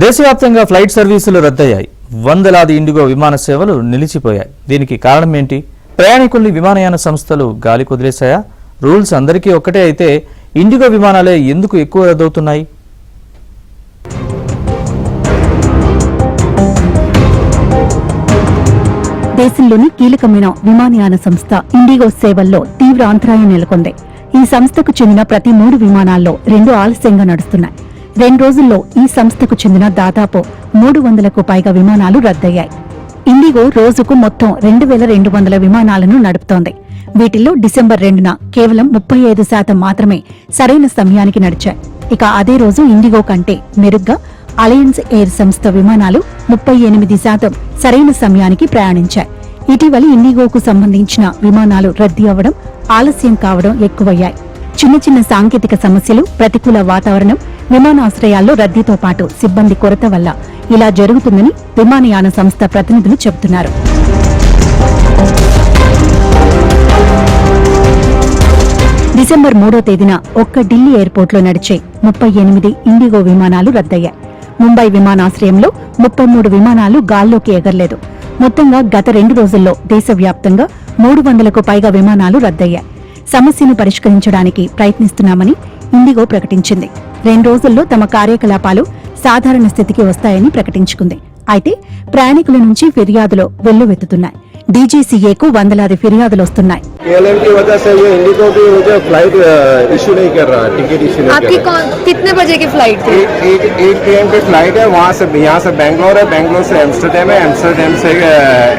దేశవ్యాప్తంగా ఫ్లైట్ సర్వీసులు రద్దయ్యాయి. వందలాది ఇండిగో విమాన సేవలు నిలిచిపోయాయి. దీనికి కారణం ఏంటి? ప్రయాణికుల్ని విమానయాన సంస్థలు గాలి కుదిలేశాయా? రూల్స్ అందరికీ ఒక్కటే అయితే ఇండిగో విమానాలే ఎందుకు ఎక్కువ రద్దవుతున్నాయి? దేశంలోని కీలకమైన విమానయాన సంస్థ ఇండిగో సేవల్లో తీవ్ర అంతరాయం నెలకొంది. ఈ సంస్థకు చెందిన ప్రతి 3 విమానాల్లో 2 ఆలస్యంగా నడుస్తున్నాయి. 2 రోజుల్లో ఈ సంస్థకు చెందిన దాదాపు 300కు పైగా విమానాలు రద్దయ్యాయి. ఇండిగో రోజుకు మొత్తం 2200 విమానాలను నడుపుతోంది. వీటిల్లో డిసెంబర్ 2న కేవలం 35% మాత్రమే సరైన సమయానికి నడిచాయి. ఇక అదే రోజు ఇండిగో కంటే మెరుగ్గా అలయన్స్ ఎయిర్ సంస్థ విమానాలు 38% సరైన సమయానికి ప్రయాణించాయి. ఇటీవలి ఇండిగోకు సంబంధించిన విమానాలు రద్దీ అవ్వడం, ఆలస్యం కావడం ఎక్కువయ్యాయి. చిన్న చిన్న సాంకేతిక సమస్యలు, ప్రతికూల వాతావరణం, విమానాశ్రయాల్లో రద్దీతో పాటు సిబ్బంది కొరత వల్ల ఇలా జరుగుతుందని విమానయాన సంస్థ ప్రతినిధులు చెబుతున్నారు. డిసెంబర్ 3వ తేదీన ఒక్క ఢిల్లీ ఎయిర్పోర్ట్లో నడిచే 38 ఇండిగో విమానాలు రద్దయ్యాయి. ముంబై విమానాశ్రయంలో 33 విమానాలు గాల్లోకి ఎగరలేదు. మొత్తంగా గత 2 రోజుల్లో దేశవ్యాప్తంగా 300కు పైగా విమానాలు రద్దయ్యాయి. సమస్యను పరిష్కరించడానికి ప్రయత్నిస్తున్నామని ఇండిగో ప్రకటించింది. 2 రోజుల్లో తమ కార్యకలాపాలు సాధారణ స్థితికి వస్తాయని ప్రకటించుకుంది. అయితే ప్రయాణికుల నుంచి ఫిర్యాదులు వెల్లువెత్తుతున్నాయి. డీజీసీఏకు వందలాది ఫిర్యాదులు వస్తున్నాయి. KLM की वजह से ये इंडिगो भी मुझे फ्लाइट इशू नहीं कर रहा, टिकट इशू नहीं आपकी कर रहा। कितने बजे की फ्लाइट थी? 8 PM की फ्लाइट है, वहाँ से यहाँ से बेंगलोर है, बेंगलोर से एम्स्टरडेम है, एम्स्टरडेम से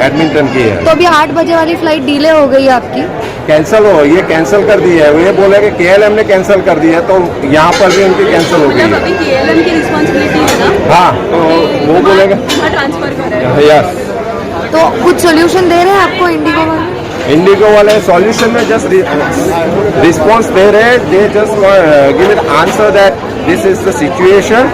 एडमिंटन की है। तो अभी 8 बजे वाली फ्लाइट डिले हो गई आपकी? कैंसिल हो, ये कैंसिल कर दी है। ये बोले कि KLM ने कैंसिल कर दिया, तो यहाँ पर भी उनकी कैंसिल हो गई है। अभी KLM की रिस्पॉन्सिबिलिटी है ना? हाँ, तो वो बोलेगा ट्रांसफर कर रहे हैं। यस। तो कुछ सोल्यूशन दे रहे हैं आपको इंडिगो वाले? इंडिगो वाले सॉल्यूशन में जस्ट रिस्पॉन्स दे रहे हैं। They just give it answer that this is the situation,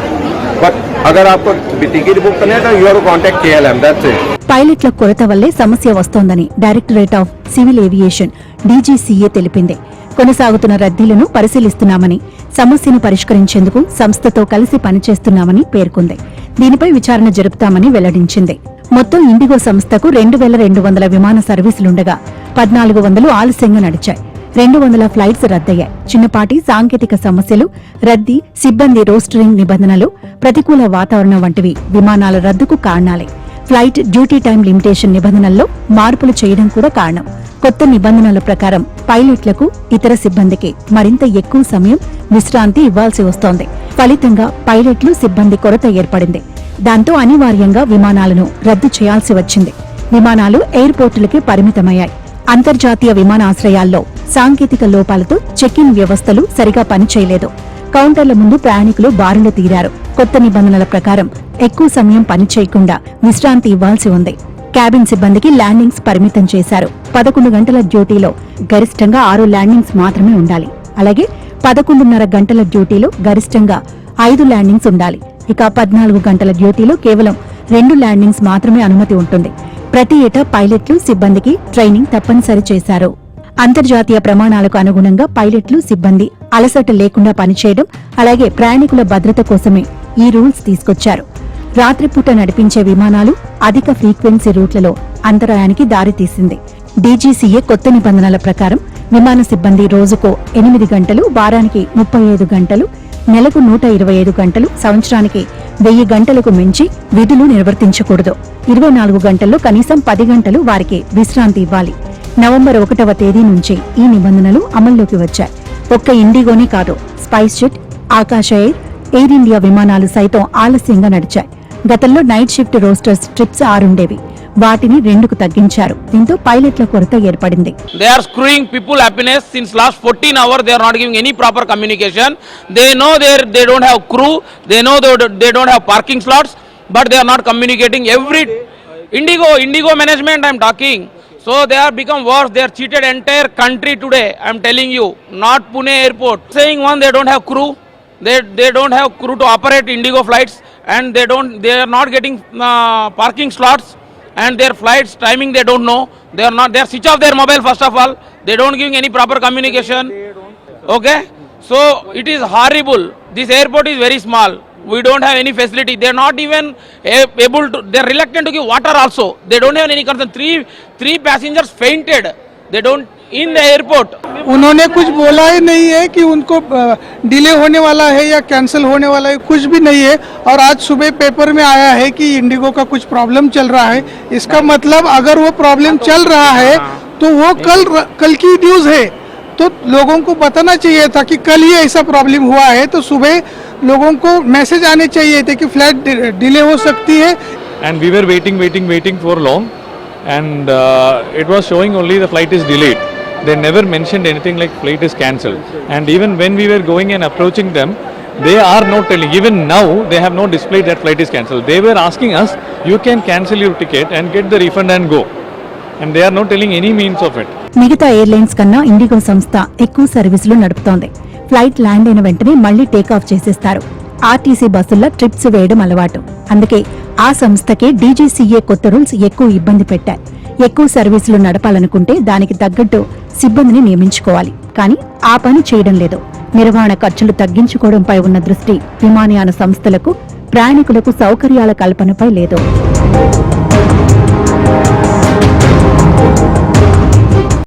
but अगर आपको टिकट बुक करना है तो you have to contact KLM, that's it. పైలట్ల కొరత వల్లే సమస్య వస్తోందని directorate of civil aviation DGCA తెలిపింది. కొనసాగుతున్న రద్దీలను పరిశీలిస్తున్నామని, సమస్యను పరిష్కరించేందుకు సంస్థతో కలిసి పనిచేస్తున్నామని పేర్కొంది. దీనిపై విచారణ జరుపుతామని వెల్లడించింది. మొత్తం ఇండిగో సంస్థకు 2200 విమాన సర్వీసులుండగా 1400 ఆలస్యంగా నడిచాయి. 200 ఫ్లైట్స్ రద్దయ్యాయి. చిన్నపాటి సాంకేతిక సమస్యలు, రద్దీ, సిబ్బంది రోస్టరింగ్ నిబంధనలు, ప్రతికూల వాతావరణం వంటివి విమానాల రద్దుకు కారణాలే. ఫ్లైట్ డ్యూటీ టైం లిమిటేషన్ నిబంధనల్లో మార్పులు చేయడం కూడా కారణం. కొత్త నిబంధనల ప్రకారం పైలట్లకు, ఇతర సిబ్బందికి మరింత ఎక్కువ సమయం విశ్రాంతి ఇవ్వాల్సి వస్తోంది. ఫలితంగా పైలట్లు, సిబ్బంది కొరత ఏర్పడింది. దాంతో అనివార్యంగా విమానాలను రద్దు చేయాల్సి వచ్చింది. విమానాలు ఎయిర్పోర్టులకే పరిమితమయ్యాయి. అంతర్జాతీయ విమానాశ్రయాల్లో సాంకేతిక లోపాలతో చెక్ ఇన్ వ్యవస్థలు సరిగా పనిచేయలేదు. కౌంటర్ల ముందు ప్రయాణికులు బారులు తీరారు. కొత్త నిబంధనల ప్రకారం ఎక్కువ సమయం పనిచేయకుండా విశ్రాంతి ఇవ్వాల్సి ఉంది. క్యాబిన్ సిబ్బందికి ల్యాండింగ్స్ పరిమితం చేశారు. 11 గంటల డ్యూటీలో గరిష్టంగా 6 ల్యాండింగ్స్ మాత్రమే ఉండాలి. అలాగే 11:30 గంటల డ్యూటీలో గరిష్టంగా 5 ల్యాండింగ్స్ ఉండాలి. ఇక 14 గంటల డ్యూటీలో కేవలం 2 ల్యాండింగ్స్ మాత్రమే అనుమతి ఉంటుంది. ప్రతి ఏటా పైలట్లు, సిబ్బందికి ట్రైనింగ్ తప్పనిసరి చేశారు. అంతర్జాతీయ ప్రమాణాలకు అనుగుణంగా పైలట్లు, సిబ్బంది అలసట లేకుండా పనిచేయడం, అలాగే ప్రయాణికుల భద్రత కోసమే ఈ రూల్స్ తీసుకొచ్చారు. రాత్రిపూట నడిపించే విమానాలు అధిక ఫ్రీక్వెన్సీ రూట్లలో అంతరాయానికి దారితీసింది. డీజీసీఏ కొత్త నిబంధనల ప్రకారం విమాన సిబ్బంది రోజుకో 8 గంటలు, వారానికి 35 గంటలు, నెలకు 125 గంటలు, సంవత్సరానికి 1000 గంటలకు మించి విధులు నిర్వర్తించకూడదు. 24 గంటల్లో కనీసం 10 గంటలు వారికి విశ్రాంతి ఇవ్వాలి. నవంబర్ 1వ తేదీ నుంచి ఈ నిబంధనలు అమల్లోకి వచ్చాయి. ఒక్క ఇండిగోనే కాదు, స్పైస్ జెట్, ఆకాశ ఎయిర్ ఇండియా విమానాలు సైతం ఆలస్యంగా నడిచాయి. గతంలో నైట్ షిఫ్ట్ రోస్టర్స్ ట్రిప్స్ 6 ఉండేవి. వాటిని 2కు తగ్గించారు. దీంతో పైలట్ల కొరత ఏర్పడింది. They are screwing people happiness since last 14 hours. They are not giving any proper communication. They know they don't have crew. They know they don't have parking slots, but they are not communicating. Every Indigo management I am talking. So they are become worse. They are cheated entire country today. I am telling you, not Pune airport. Saying one, they don't have crew. They don't have crew to operate Indigo flights, and they are not getting parking slots. And their flights timing they don't know. They are switch off their mobile first of all. They don't give any proper communication. Okay, so it is horrible. This airport is very small. we don't have any facility. They are not even able to, they are reluctant to give water also. They don't have any concern. Three passengers fainted. They don't, in the airport. उन्होंने कुछ बोला ही नहीं है कि उनको delay होने वाला है या कैंसिल होने वाला है, कुछ भी नहीं है। और आज सुबह पेपर में आया है कि इंडिगो का कुछ प्रॉब्लम चल रहा है। इसका मतलब अगर वो प्रॉब्लम चल रहा है तो वो कल की न्यूज़ है, तो लोगों को बताना चाहिए था कि कल ही ऐसा प्रॉब्लम हुआ है, तो सुबह लोगों को मैसेज आने चाहिए थे कि फ्लाइट डिले हो सकती है। And we were waiting for long, and it was showing only the flight is delayed. They never mentioned anything like flight is cancelled. And even when we were going and approaching them, they are not telling. Even now, they have not displayed that flight is cancelled. They were asking us, you can cancel your ticket and get the refund and go. And they are not telling any means of it. మిగతా airlines కన్నా IndiGo సంస్థ ఎక్కువ సర్వీసులు నడుపుతోంది. Flight land అయిన వెంటనే మళ్లీ takeoff చేసేస్తారు. ఆర్టీసీ బస్సుల్లో ట్రిప్స్ వేయడం అలవాటు. అందుకే ఆ సంస్థకే డీజీసీఏ కొత్త రూల్స్ ఎక్కువ ఇబ్బంది పెట్టాయి. ఎక్కువ సర్వీసులు నడపాలనుకుంటే దానికి తగ్గట్టు సిబ్బందిని నియమించుకోవాలి. కానీ ఆ పని చేయడం లేదు. నిర్వహణ ఖర్చులు తగ్గించుకోవడంపై ఉన్న దృష్టి విమానయాన సంస్థలకు, ప్రయాణికులకు సౌకర్యాల కల్పనపై లేదు.